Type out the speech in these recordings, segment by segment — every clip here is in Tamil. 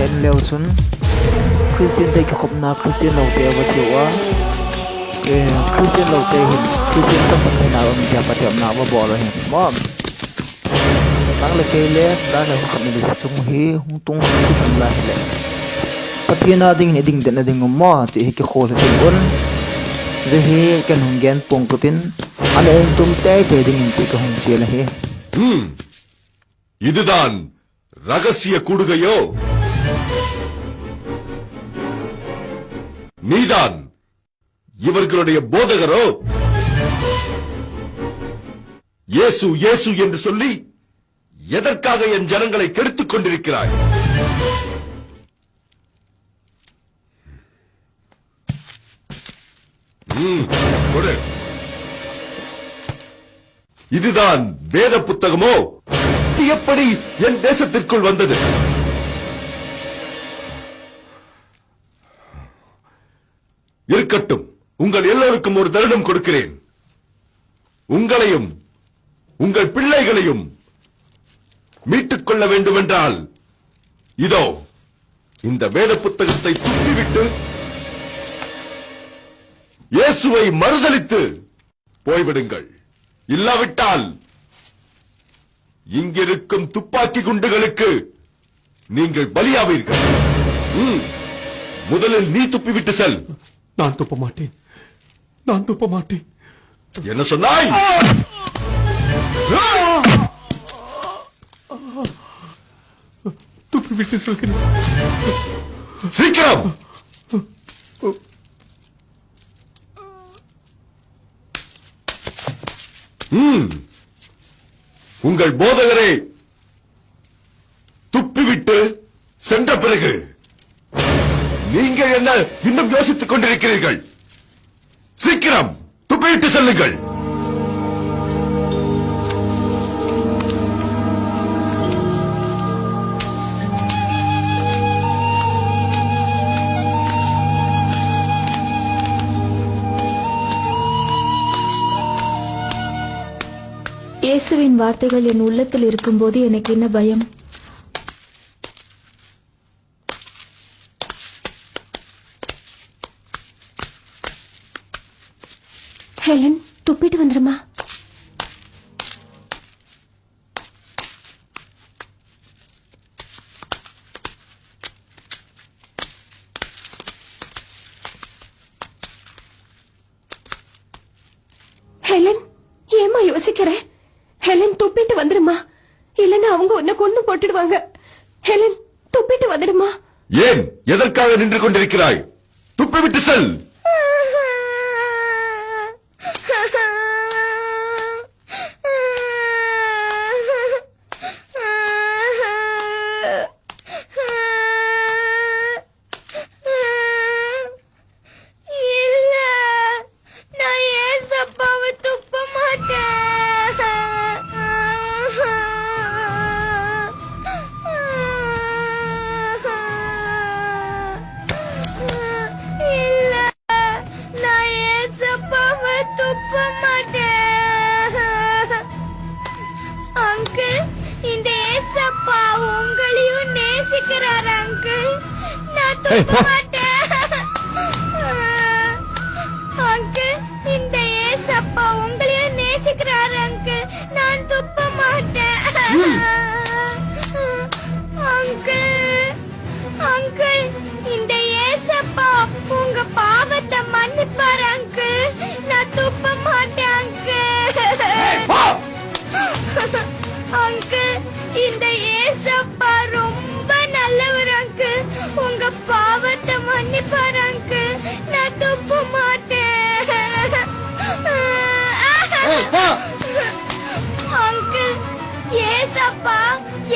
en leusun Christian te khop na Christian lo te wa chewa Christian lo te hin Christian tam pat na om ja patam na wa bo lo hin mom nang le ke le da la khop ni sa chung hi hung tung hung la le patina ding ni ding den ding mo ti hi ke khol tin on je hi kan hung gen pong putin ale tum te ding ti ka hung che la he இதுதான் ரகசிய கூடுகையோ? நீதான் இவர்களுடைய போதகரோ? இயேசு இயேசு என்று சொல்லி எதற்காக என் ஜனங்களை கெடுத்துக் கொண்டிருக்கிறாய்? கொடு. இதுதான் வேத புத்தகமோ? எப்படி என் தேசத்திற்குள் வந்தது? இருக்கட்டும், உங்கள் எல்லோருக்கும் ஒரு தருணம் கொடுக்கிறேன். உங்களையும் உங்கள் பிள்ளைகளையும் மீட்டுக் கொள்ள வேண்டுமென்றால் இதோ இந்த வேத புத்தகத்தை துப்பிவிட்டு இயேசுவை மறுதலித்து போய்விடுங்கள். இல்லாவிட்டால் இங்கிருக்கும் துப்பாக்கி குண்டுகளுக்கு நீங்கள் பலியாவீர்கள். முதலில் நீ துப்பிவிட்டு செல். நான் துப்ப மாட்டேன், நான் துப்ப மாட்டேன். என்ன சொன்னாய்? துப்பிவிட்டு செல்கிறேன். சீக்கிரம். உங்கள் போதகரை துப்பிவிட்டு சென்ற பிறகு நீங்கள் என்ன இன்னும் யோசித்துக் கொண்டிருக்கிறீர்கள்? சீக்கிரம் துப்பிவிட்டு செல்லுங்கள். இயேசுவின் வார்த்தைகள் என் உள்ளத்தில் இருக்கும்போது எனக்கு என்ன பயம்? ஹெலன், துப்பிட்டு வந்துருமா? ஹெலன், ஏமா யோசிக்கிற? ஹெலன், துப்பிட்டு வந்துடுமா, இல்லன்னா அவங்க உன்னை கொண்டு போட்டுடுவாங்க. ஹெலன், துப்பிட்டு வந்துடுமா? ஏன், எதற்காக நின்று கொண்டிருக்கிறாய்? துப்பிவிட்டு செல்.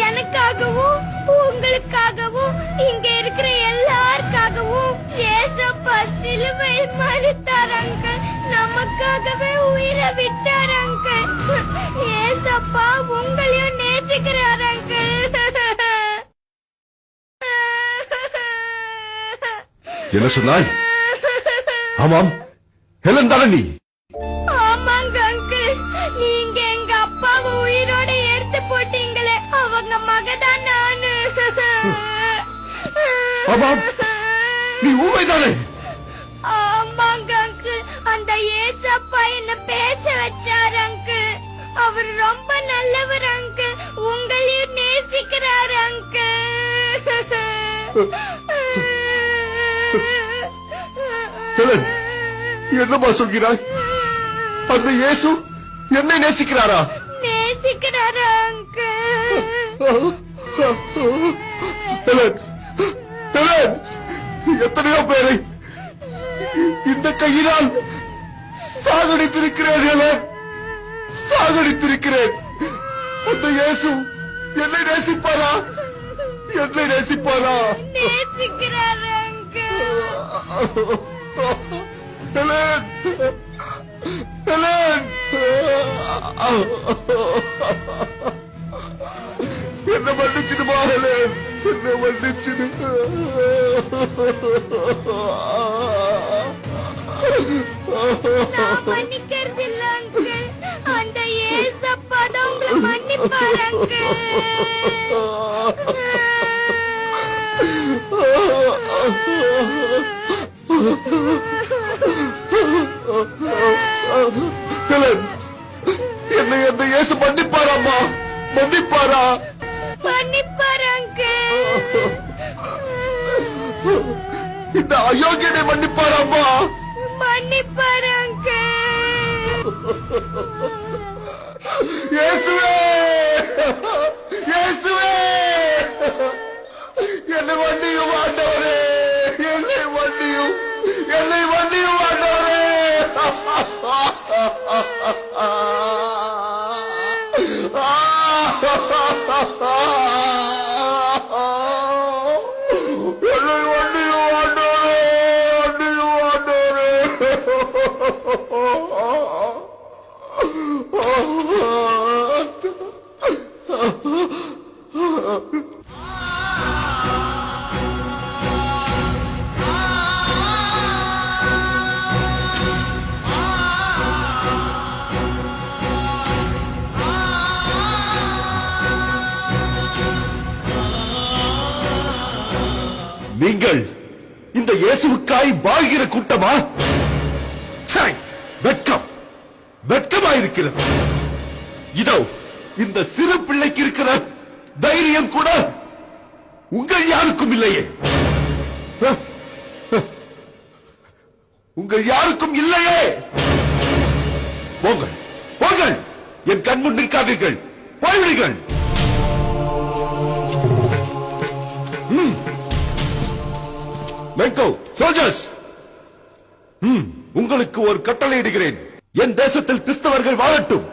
எனக்காகவும் உங்களுக்காகவும் இங்க இருக்கிற எல்லாருக்காகவும் ஏசப்பா சிலுவையில் மரித்தார் அங்கிள். நமக்காகவே உயிரை விட்டார் அங்கிள். ஏசப்பா உங்களையும் நேசிக்கிறார் அங்கிள். என்ன சொன்னாய்? ஆமாம், ஹெலன் தானே நீ? ஆமாங்க அங்கிள், நீங்க எங்க அப்பாவை உயிரோட எடுத்து போட்டீங்களே, அவங்க மகதான் நானு. ஆமாம், நீ ஊமைதானே? ஆமாங்க அங்கிள், அந்த ஏசப்பா என்ன பேச வச்சார் அங்கிள். அவர் ரொம்ப நல்லவர் அங்கிள், உங்களையும் நேசிக்கிறார் அங்கிள். ஹெலன், என்னமா சொல்கிறாய்? அந்த இயேசு என்னை நேசிக்கிறாரா? நேசிக்கிறாரா அங்கிள்? ஹெலன், ஹெலன், எத்தனையோ பேரை இந்த கையினால் சாகடித்திருக்கிறேன். ஹெலன், சாகடித்திருக்கிறேன். அந்த இயேசு என்னை நேசிப்பாரா? என்னை நேசிப்பாரா? நேசிக்கிறார் அங்கிள். ஹெலன், ஹெலன், என்ன மன்னிச்சிடுமா ஹெலன், என்ன மன்னிச்சிடு. நான் மன்னிக்கிறது இல்ல அங்கிள், அந்த ஏசப்பா தான் உங்களை மன்னிப்பார் அங்கிள். ஹெலன், என்னை அந்த இயேசு மன்னிப்பாராம்மா? மன்னிப்பாரா? மன்னிப்பார் அங்கிள். இந்த அயோக்கியனை மன்னிப்பாராம்மா? மன்னிப்பார் அங்கிள். இயேசுவே, இயேசுவே, என்னை மன்னியும் ஆண்டவரே, என்னை மன்னியும், என்னை மன்னியும் ஆண்டவரே. என்னை மன்னியும் ஆண்டவரே, மன்னியும் ஆண்டவரே. நீங்கள் இந்த இயேசுவுக்காய் வாழ்கிற கூட்டமா? ச்சே, வெட்கம், வெட்கமாயிருக்கிறது. இதோ இந்த சிறு பிள்ளைக்கு இருக்கிற தைரியம் கூட உங்கள் யாருக்கும் இல்லையே. உங்கள் யாருக்கும் இல்லையே. போங்கள், போங்கள், என் கண்முன் நிற்காதீர்கள், போய்விடுங்கள். மென்கோ, சோல்ஜர்ஸ், உங்களுக்கு ஒரு கட்டளை இடுகிறேன். என் தேசத்தில் கிறிஸ்தவர்கள் வாழட்டும்.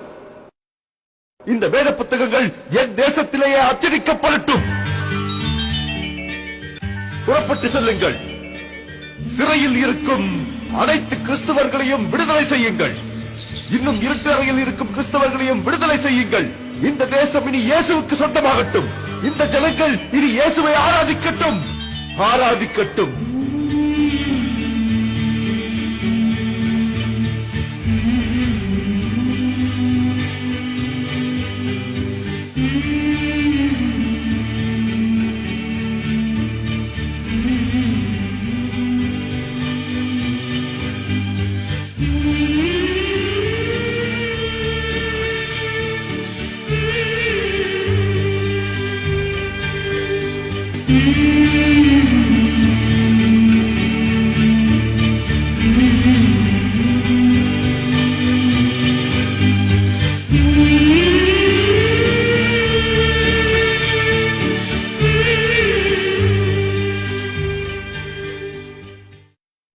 இந்த வேத புத்தகங்கள் என் தேசத்திலேயே அச்சடிக்கப்படட்டும். புறப்பட்டு செல்லுங்கள். சிறையில் இருக்கும் அனைத்து கிறிஸ்தவர்களையும் விடுதலை செய்யுங்கள். இன்னும் இருட்டு அறையில் இருக்கும் கிறிஸ்தவர்களையும் விடுதலை செய்யுங்கள். இந்த தேசம் இனி இயேசுவுக்கு சொந்தமாகட்டும். இந்த ஜனங்கள் இனி இயேசுவை ஆராதிக்கட்டும், ஆராதிக்கட்டும். Mm-hmm.